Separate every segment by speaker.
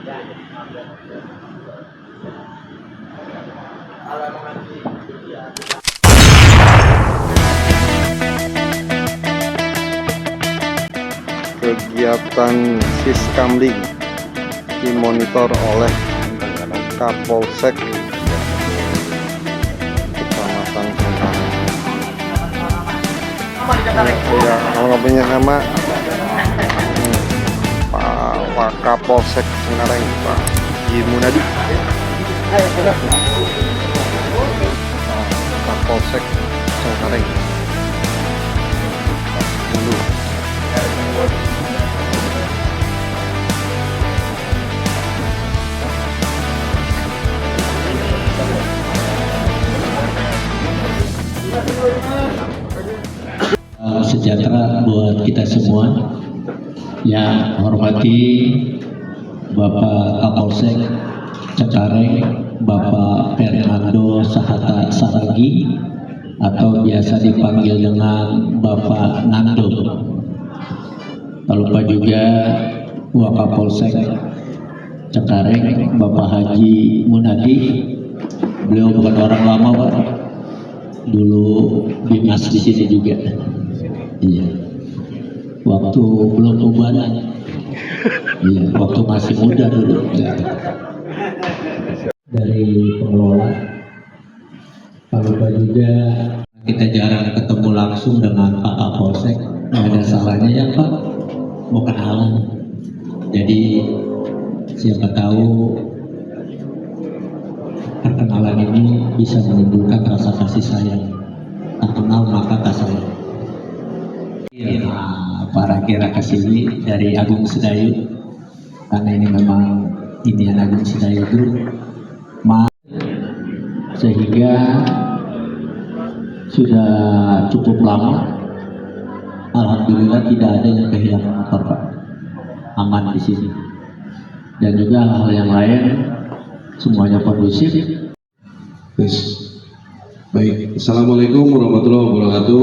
Speaker 1: Kegiatan Siskamling dimonitor oleh Kapolsek Kecamatan Cengkareng. Ya, kalau nggak punya nama Pak Kapolsek Cengkareng, Pak Munadi. Kapolsek Cengkareng. Dulu.
Speaker 2: Sejahtera buat kita semua. Yang hormati Bapak Kapolsek Cengkareng, Bapak Fernando Sahata Saragi, atau biasa dipanggil dengan Bapak Nando. Tak lupa juga Wakapolsek Cengkareng, Bapak Haji Munadi. Beliau bukan orang lama, Pak. Dulu dinas di sini juga. Iya. Waktu belum ubanan. Iya, waktu masih muda dulu. Ya. Dari pengelola. Tak lupa juga kita jarang ketemu langsung dengan Pak Kapolsek. Nggak ada salahnya ya Pak, mau kenalan. Jadi siapa tahu perkenalan ini bisa menimbulkan rasa kasih sayang. Tak kenal maka tak sayang. Ya, para kira kesini dari Agung Sedayu, karena ini memang Indian Agung Sedayu Group, sehingga sudah cukup lama, alhamdulillah tidak ada yang kehilangan motor, Pak. Aman di sini. Dan juga hal yang lain semuanya kondusif.
Speaker 3: Yes. Baik, Assalamualaikum warahmatullahi wabarakatuh.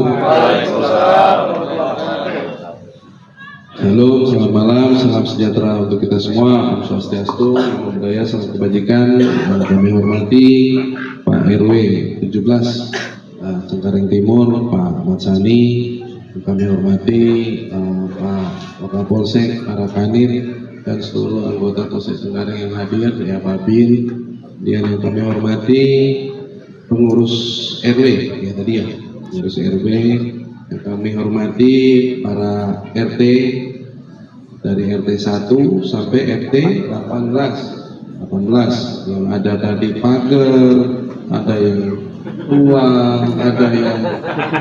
Speaker 3: Halo, selamat malam, salam sejahtera untuk kita semua. Om Swastiastu, Namo Buddhaya, salam kebajikan. Kami hormati Pak RW 17 Cengkareng Timur, Pak Ahmad Sani. Kami hormati Pak Wakapolsek, para kanit, dan seluruh anggota Polsek Cengkareng yang hadir, ya Pak Bin. Dan yang kami hormati pengurus RW, ya tadi ya, pengurus RW. Yang kami hormati para RT dari RT 1 sampai RT 18 yang ada tadi pagar, ada yang uang, ada yang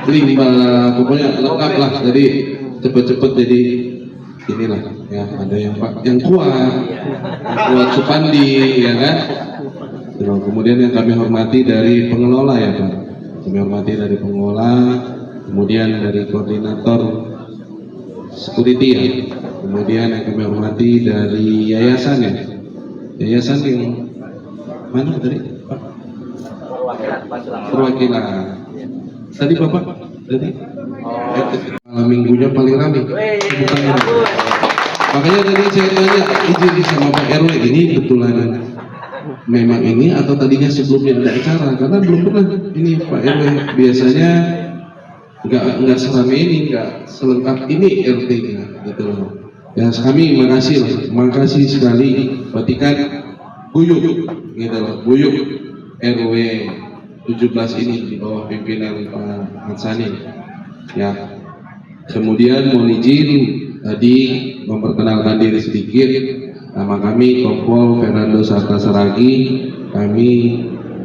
Speaker 3: limbah, pokoknya lengkap lah. Jadi cepet-cepet, jadi inilah ya, ada yang kuat Supandi, ya kan. Kemudian yang kami hormati dari pengelola, ya Pak, kami hormati dari pengelola, kemudian dari koordinator security, ya. Kemudian yang kami hormati dari yayasan, ya, yayasan yang mana tadi Pak? Perwakilan tadi Bapak tadi malam minggunya paling ramai, makanya tadi saya tanya izin sama Pak RW, ini betulan memang ini atau tadinya sebelumnya ada acara, karena belum pernah ini Pak RW, biasanya nggak serame ini, nggak selengkap ini RT-nya gitu loh. Ya kami makasih sekali, petikan guyup gitu loh, guyup RW 17 ini di bawah pimpinan Pak Ahmad Sani, ya. Kemudian mohon izin tadi memperkenalkan diri sedikit. Nama kami Kompol Fernando Sahata Saragi, kami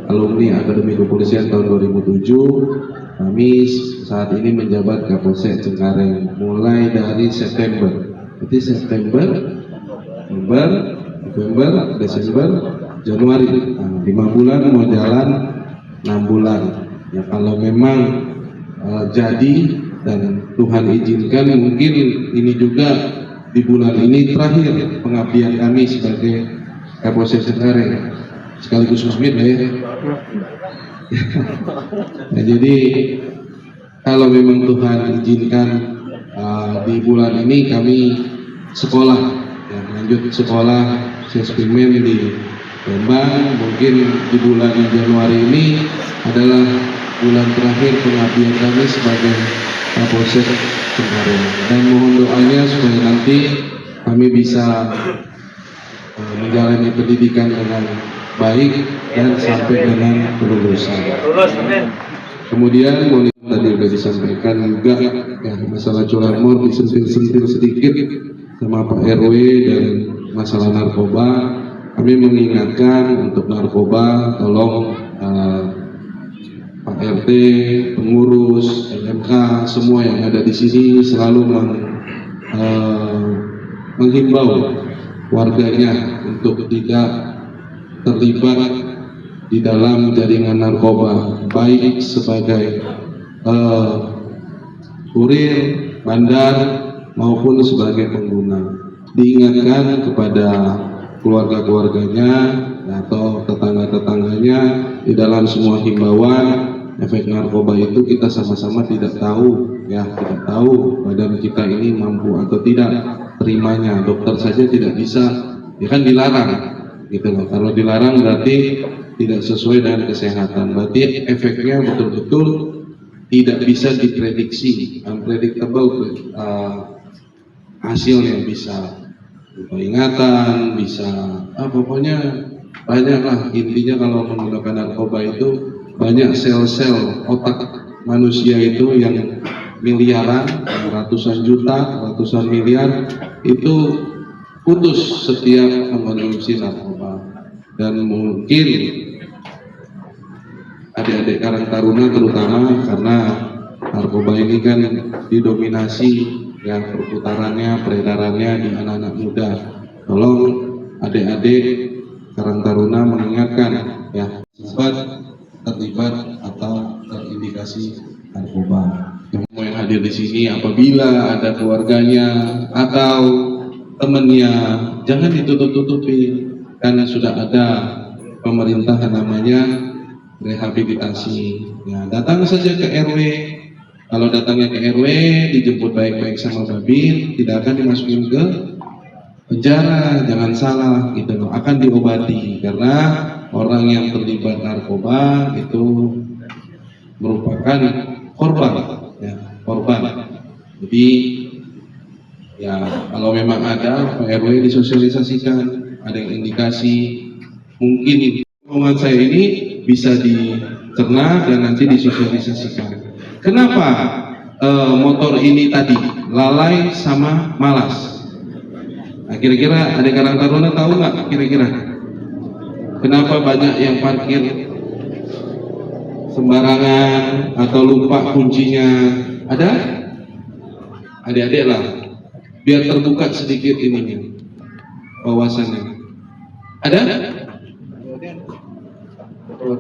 Speaker 3: alumni Akademi Kepolisian tahun 2007. Kami saat ini menjabat Kapolsek Cengkareng mulai dari September. Jadi September, November, Desember, Januari. 5 bulan mau jalan 6 bulan. Ya kalau memang jadi dan Tuhan izinkan, mungkin ini juga di bulan ini terakhir pengabdian kami sebagai Kapolsek Cengkareng, sekaligus musbid ya. Nah, jadi kalau memang Tuhan izinkan di bulan ini kami sekolah, ya, lanjut sekolah Sespimen di Lembang. Mungkin di bulan Januari ini adalah bulan terakhir pengabdian kami sebagai Kapolsek Cengkareng, dan mohon doanya supaya nanti kami bisa menjalani pendidikan dengan baik dan sampai dengan kelulusan. Kemudian boleh tadi sudah disampaikan juga ya, masalah curanmor disentil-sentil sedikit sama Pak RW dan masalah narkoba. Kami mengingatkan untuk narkoba, tolong Pak RT, pengurus, LMK, semua yang ada di sini selalu menghimbau warganya untuk tidak terlibat di dalam jaringan narkoba, baik sebagai kurir, bandar, maupun sebagai pengguna. Diingatkan kepada keluarga-keluarganya atau tetangga-tetangganya di dalam semua himbauan, efek narkoba itu kita sama-sama tidak tahu, ya, tidak tahu badan kita ini mampu atau tidak terimanya. Dokter saja tidak bisa, ya kan dilarang, gitu loh. Kalau dilarang berarti tidak sesuai dengan kesehatan, berarti efeknya betul-betul tidak bisa diprediksi, unpredictable hasilnya, bisa lupa ingatan, bisa pokoknya banyak lah. Intinya kalau menggunakan narkoba itu banyak sel-sel otak manusia itu yang miliaran, ratusan juta, ratusan miliar itu putus setiap mengkonsumsi narkoba. Dan mungkin adik-adik Karang Taruna terutama karena narkoba ini kan didominasi ya perputarannya, peredarannya di anak-anak muda. Tolong adik-adik Karang Taruna mengingatkan ya, sobat terlibat atau terindikasi narkoba. Semua yang hadir di sini apabila ada keluarganya atau temannya, jangan ditutup-tutupi, karena sudah ada pemerintah namanya rehabilitasi. Ya, datang saja ke RW. Kalau datangnya ke RW, dijemput baik-baik sama Babin, tidak akan dimasukin ke penjara, jangan salah, gitu loh. Akan diobati, karena orang yang terlibat narkoba itu merupakan korban, ya, korban. Jadi, ya kalau memang ada Pak RW disosialisasikan, ada yang indikasi, mungkin omongan saya ini bisa dicerna dan nanti disosialisasikan. Kenapa motor ini tadi lalai sama malas? Nah, kira-kira ada Karang Taruna tahu nggak? Kira-kira kenapa banyak yang parkir sembarangan atau lupa kuncinya? Ada? Adik-adik lah, biar terbuka sedikit ininya, wawasannya. Ada?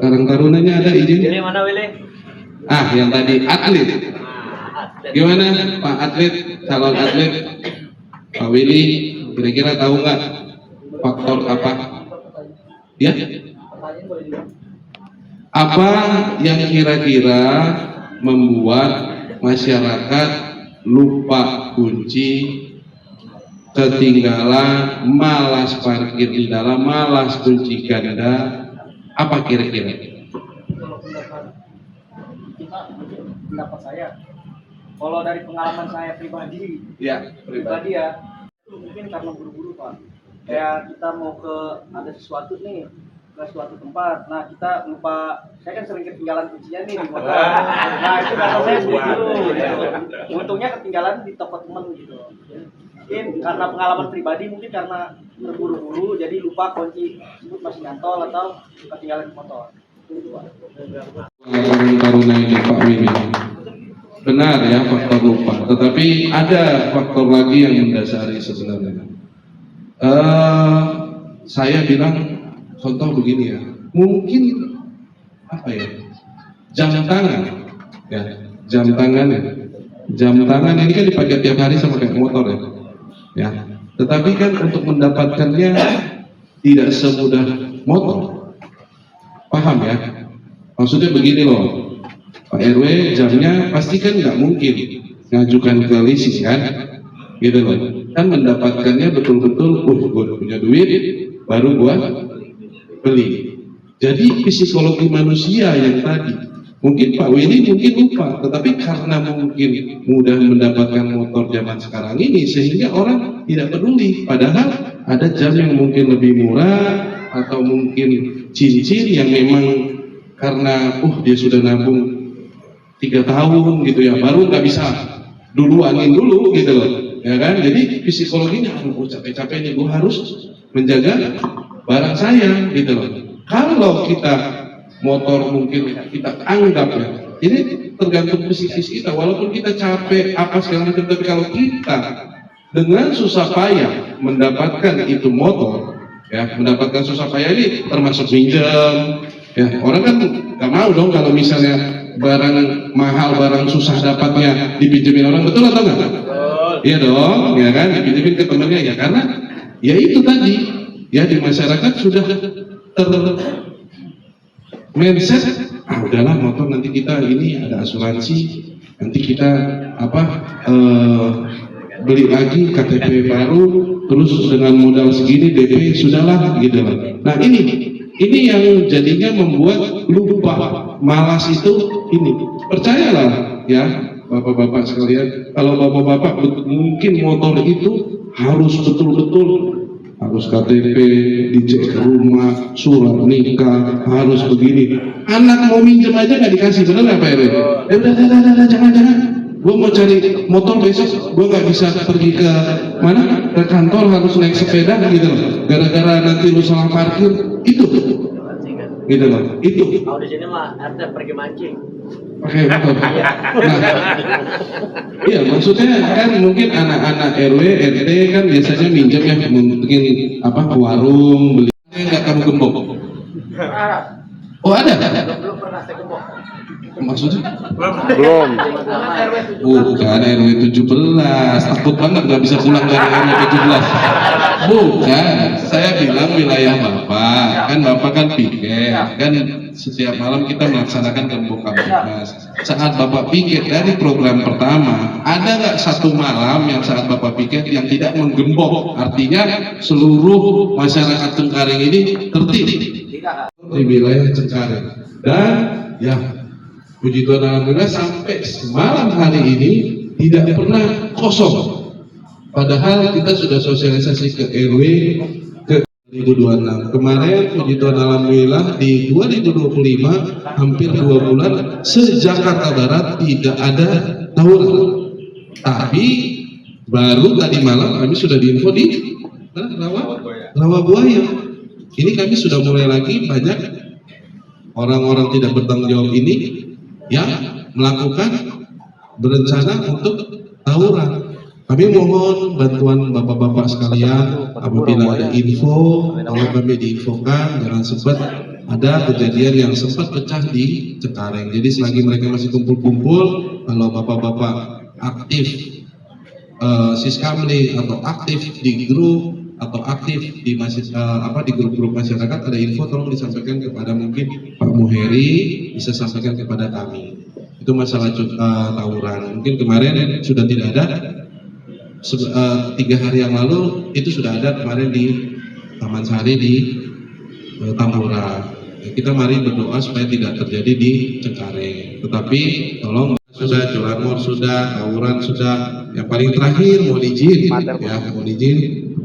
Speaker 3: Karang Tarunanya ada izin?
Speaker 4: Ini mana Willy?
Speaker 3: Yang tadi atlet. Gimana Pak atlet, calon atlet Pak Willy, kira-kira tahu nggak faktor apa? Ya? Apa yang kira-kira membuat masyarakat lupa kunci, ketinggalan, malas parkir di dalam, malas kunci ganda? Apa kira-kira?
Speaker 4: Pendapat saya, kalau dari pengalaman saya pribadi,
Speaker 3: Ya,
Speaker 4: pribadi ya, mungkin karena buru-buru Pak. Kayak kita mau ada sesuatu nih, ke suatu tempat, nah kita lupa, saya kan sering ketinggalan kuncinya nih di motor. Nah itu karena saya buru-buru, ya. Untungnya ketinggalan di toko temen gitu. Mungkin karena pengalaman pribadi, mungkin karena terburu-buru, jadi lupa kunci tersebut masih nyantol atau ketinggalan di motor.
Speaker 3: Karang Taruna ini Pak Willy, benar ya faktor lupa, tetapi ada faktor lagi yang mendasari sebenarnya. Saya bilang contoh begini ya, mungkin apa ya, jam tangan ya, jam tangan ini kan dipakai tiap hari sama kayak motor ya, tetapi kan untuk mendapatkannya tidak semudah motor. Paham ya? Maksudnya begini loh, Pak RW jamnya pasti kan nggak mungkin ngajukan ke leasing kan, gitu loh. kan mendapatkannya betul-betul, gue punya duit, baru gue beli. Jadi psikologi manusia yang tadi, mungkin Pak Willy mungkin lupa, tetapi karena mungkin mudah mendapatkan motor zaman sekarang ini, sehingga orang tidak peduli. Padahal ada jam yang mungkin lebih murah, atau mungkin cincin yang memang karena dia sudah nabung 3 tahun gitu ya, baru nggak bisa duluanin dulu gitu loh, ya kan? Jadi psikologinya, capek-capek nih, gue harus menjaga barang saya gitu loh. Kalau kita motor mungkin kita anggap ya, ini tergantung psikis kita, walaupun kita capek apa segala macam, tapi kalau kita dengan susah payah mendapatkan itu motor, ya, mendapatkan susah payah ini termasuk minjem, ya, orang kan nggak mau dong kalau misalnya barang mahal, barang susah dapatnya dipinjemin orang, betul atau enggak? Iya dong, ya kan, dipinjemin ke temannya, ya karena ya itu tadi, ya di masyarakat sudah mindset, udahlah motor nanti kita ini ada asuransi, nanti kita beli lagi KTP baru, terus dengan modal segini DP sudahlah gitu loh. Nah ini yang jadinya membuat lupa, malas itu ini. Percayalah ya bapak-bapak sekalian, kalau bapak-bapak mungkin motor itu harus betul-betul, harus KTP, dicek ke rumah, surat nikah, harus begini. Anak mau minjem aja nggak dikasih, bener nggak Pak RW? Udah, jangan. Gue mau cari motor besok, gue nggak bisa pergi ke mana? Ke kantor, harus naik sepeda gitu loh. Gara-gara nanti lu salah parkir, itu, gitu loh, itu.
Speaker 4: Kalau di sini mah RT pergi mancing.
Speaker 3: Pakai motor. Nah, iya maksudnya kan mungkin anak-anak RW, RT kan biasanya minjem ya, mungkin ke warung beli. Nggak kamu gembok? Oh ada?
Speaker 4: Belum pernah saya gembok.
Speaker 3: Maksudnya?
Speaker 1: Belum.
Speaker 3: Bukan RW 17, takut banget nggak bisa pulang dari RW 17. Bukan, saya bilang wilayah Bapak, kan Bapak kan piket, kan setiap malam kita melaksanakan gembok Kamtibmas. Saat Bapak piket dari program pertama, ada nggak satu malam yang saat Bapak piket yang tidak menggembok? Artinya seluruh masyarakat Cengkareng ini tertib di wilayah Cengkareng. Dan ya puji Tuhan alhamdulillah sampai malam hari ini tidak pernah kosong. Padahal kita sudah sosialisasi ke RW ke 2026. Kemarin puji Tuhan alhamdulillah di 2025 hampir 2 bulan se-Jakarta Barat tidak ada tawuran. Tapi baru tadi malam kami sudah diinfo di Rawa Buaya. Ini kami sudah mulai lagi banyak orang-orang tidak bertanggung jawab ini yang melakukan berencana untuk tawuran. Kami mohon bantuan bapak-bapak sekalian, apabila ada info, tolong kami diinfokan, jangan sempat ada kejadian yang sempat pecah di Cengkareng. Jadi selagi mereka masih kumpul-kumpul, kalau bapak-bapak aktif Siskamli atau aktif di grup atau aktif di di grup-grup masyarakat, ada info tolong disampaikan kepada mungkin Pak Muheri, bisa sampaikan kepada kami. Itu masalah tawuran. Mungkin kemarin sudah tidak ada. 3 hari yang lalu itu sudah ada kemarin di Taman Sari di Tambora. Kita mari berdoa supaya tidak terjadi di Cengkareng. Tetapi tolong sudah Jelamor sudah, tawuran sudah. Yang paling terakhir mohon izin ya, mohon izin.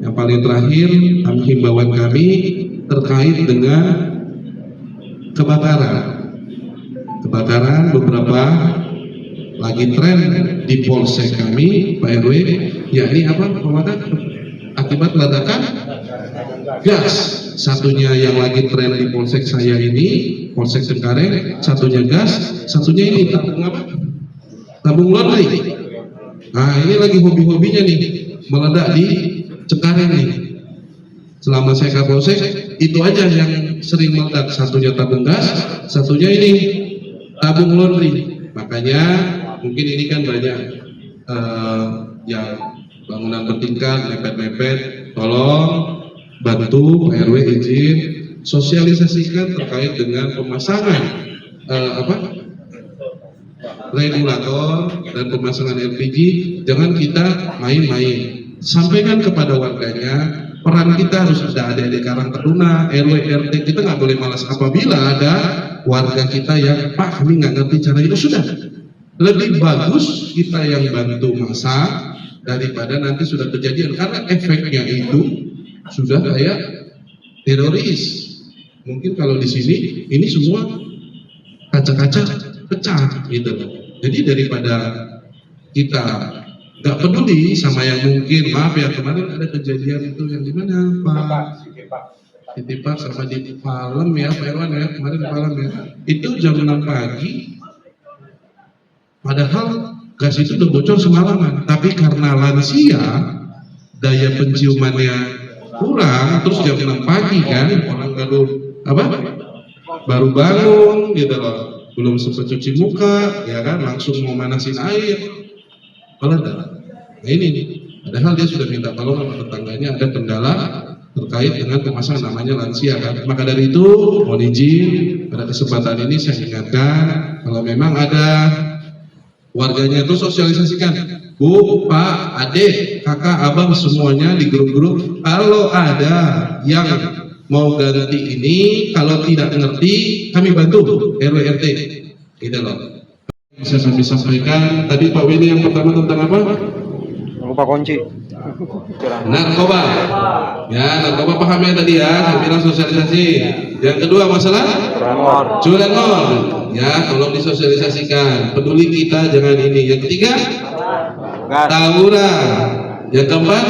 Speaker 3: Yang paling terakhir himbauan kami terkait dengan kebakaran beberapa lagi tren di polsek kami Pak RW, yakni akibat ledakan gas. Satunya yang lagi tren di polsek saya ini, polsek Cengkareng, satunya gas, satunya ini tabung laundry. Nah ini lagi hobi-hobinya nih meledak di Cengkareng nih. Selama saya kapolsek itu aja yang sering meledak, satunya tabung gas, satunya ini tabung laundry. Makanya mungkin ini kan banyak yang bangunan bertingkat, mepet-mepet, tolong bantu Pak RW izin sosialisasikan terkait dengan pemasangan regulator dan pemasangan LPG. Jangan kita main-main. sampaikan kepada warganya, peran kita harus ada adik-adik Karang Taruna, RW, RT, kita nggak boleh malas apabila ada warga kita yang, Pak kami nggak ngerti cara itu, sudah. Lebih bagus kita yang bantu masak daripada nanti sudah kejadian, karena efeknya itu sudah kayak teroris. Mungkin kalau di sini ini semua kaca-kaca pecah gitu loh. Jadi daripada kita nggak peduli sama yang mungkin, maaf ya kemarin ada kejadian itu yang di mana Pak City Park sama di Palem ya Pak Irwan ya, kemarin di Palem ya, itu jam 6 pagi padahal gas itu udah bocor semalaman, tapi karena lansia daya penciumannya kurang, terus jam 6 pagi kan orang baru bangun gitu loh, belum sempat cuci muka ya kan, langsung mau manasin air meledak. Nah ini nih, padahal dia sudah minta tolong sama tetangganya, ada kendala terkait dengan pemasangan, namanya lansia kan. Maka dari itu mohon izin pada kesempatan ini saya ingatkan, kalau memang ada warganya itu sosialisasikan, Bu, Pak, Adik, Kakak, Abang semuanya di grup-grup, kalau ada yang mau ganti ini, kalau tidak ngerti kami bantu RW RT gitu loh. Bisa kami sampaikan tadi Pak Willy yang pertama tentang apa?
Speaker 1: Lupa kunci.
Speaker 3: Narkoba. Ya, narkoba paham ya tadi ya, saya bilang sosialisasi. Yang kedua masalah curanmor. Ya, tolong disosialisasikan. Peduli kita jangan ini. Yang ketiga tawuran. Yang keempat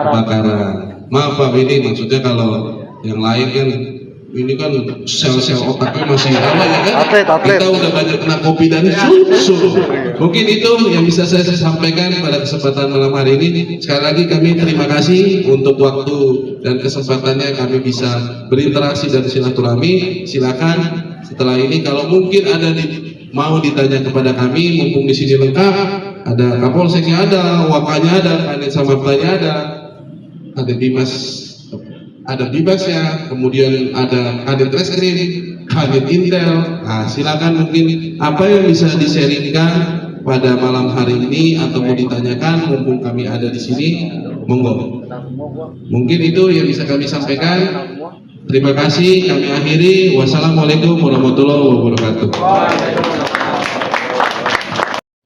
Speaker 3: kebakaran. Maaf Pak Willy, maksudnya kalau yang lain kan ini kan sel-sel otaknya masih apa ya kan?
Speaker 1: Atlet.
Speaker 3: Kita udah banyak kena kopi dan susu. Mungkin itu yang bisa saya sampaikan pada kesempatan malam hari ini. Sekali lagi kami terima kasih untuk waktu dan kesempatannya kami bisa berinteraksi dan silaturahmi. Silakan setelah ini kalau mungkin ada mau ditanya kepada kami, mumpung di sini lengkap, ada Kapolseknya ada, Wakanya ada, Kanit Samaptanya ada Dimas. Ada Bibasnya, kemudian ada Kadit Reskrim, Kadit Intel. Nah, silakan mungkin apa yang bisa di-sharingkan pada malam hari ini atau mau ditanyakan, mumpung kami ada di sini, monggo. Mungkin itu yang bisa kami sampaikan. Terima kasih, kami akhiri. Wassalamualaikum warahmatullahi wabarakatuh.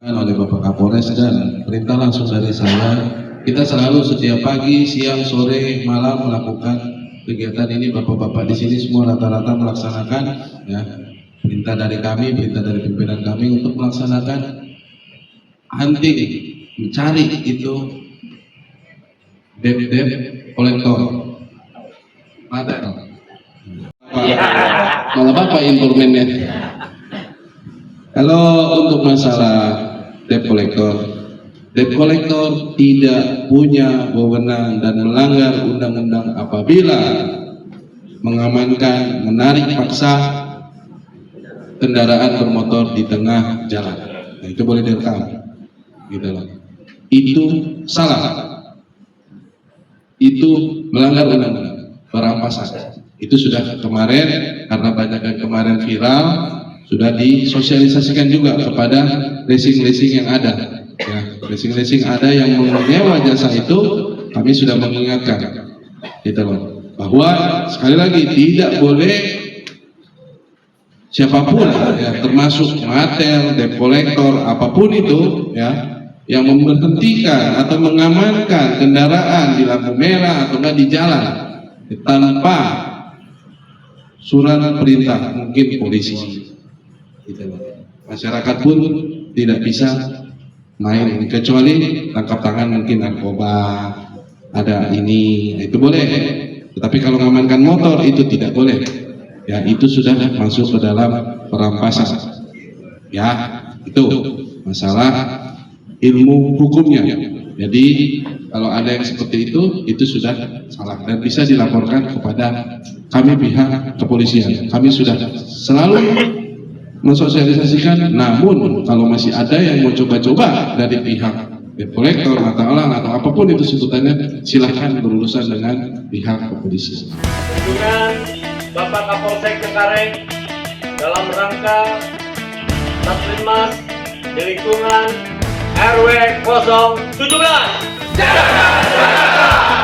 Speaker 3: Oleh Bapak Kapolres dan perintah langsung dari saya. Kita selalu setiap pagi, siang, sore, malam melakukan kegiatan ini. Bapak-bapak di sini semua rata-rata melaksanakan ya, perintah dari kami, perintah dari pimpinan kami untuk melaksanakan hunting, mencari itu debt kolektor. Malah Bapak informannya. Kalau untuk masalah debt kolektor tidak punya wewenang dan melanggar undang-undang apabila mengamankan, menarik paksa kendaraan bermotor di tengah jalan. Nah, itu boleh direkam, gitu loh. Itu salah. Itu melanggar undang-undang perampasan. Itu sudah kemarin, karena banyak yang kemarin viral, sudah disosialisasikan juga kepada racing-racing yang ada. Ya, racing-racing ada yang menyewa jasa itu, kami sudah mengingatkan, gitu loh, bahwa sekali lagi tidak boleh siapapun, ya, termasuk matel, debt kolektor, apapun itu, ya, yang memberhentikan atau mengamankan kendaraan di lampu merah atau di jalan tanpa surat perintah, mungkin polisi, gitu loh. Masyarakat pun tidak bisa main, kecuali tangkap tangan mungkin narkoba, ada ini, itu boleh. Tetapi kalau mengamankan motor itu tidak boleh. Ya, itu sudah masuk ke dalam perampasan. Ya, itu masalah ilmu hukumnya. Jadi kalau ada yang seperti itu sudah salah dan bisa dilaporkan kepada kami pihak kepolisian. Kami sudah selalu mensosialisasikan, namun kalau masih ada yang mau coba-coba dari pihak debt kolektor, mata elang atau apapun itu sebutannya, silahkan berurusan dengan pihak kepolisian.
Speaker 5: Dengan Bapak Kapolsek Cengkareng dalam rangka Satlinmas di lingkungan RW 017. Jakarta!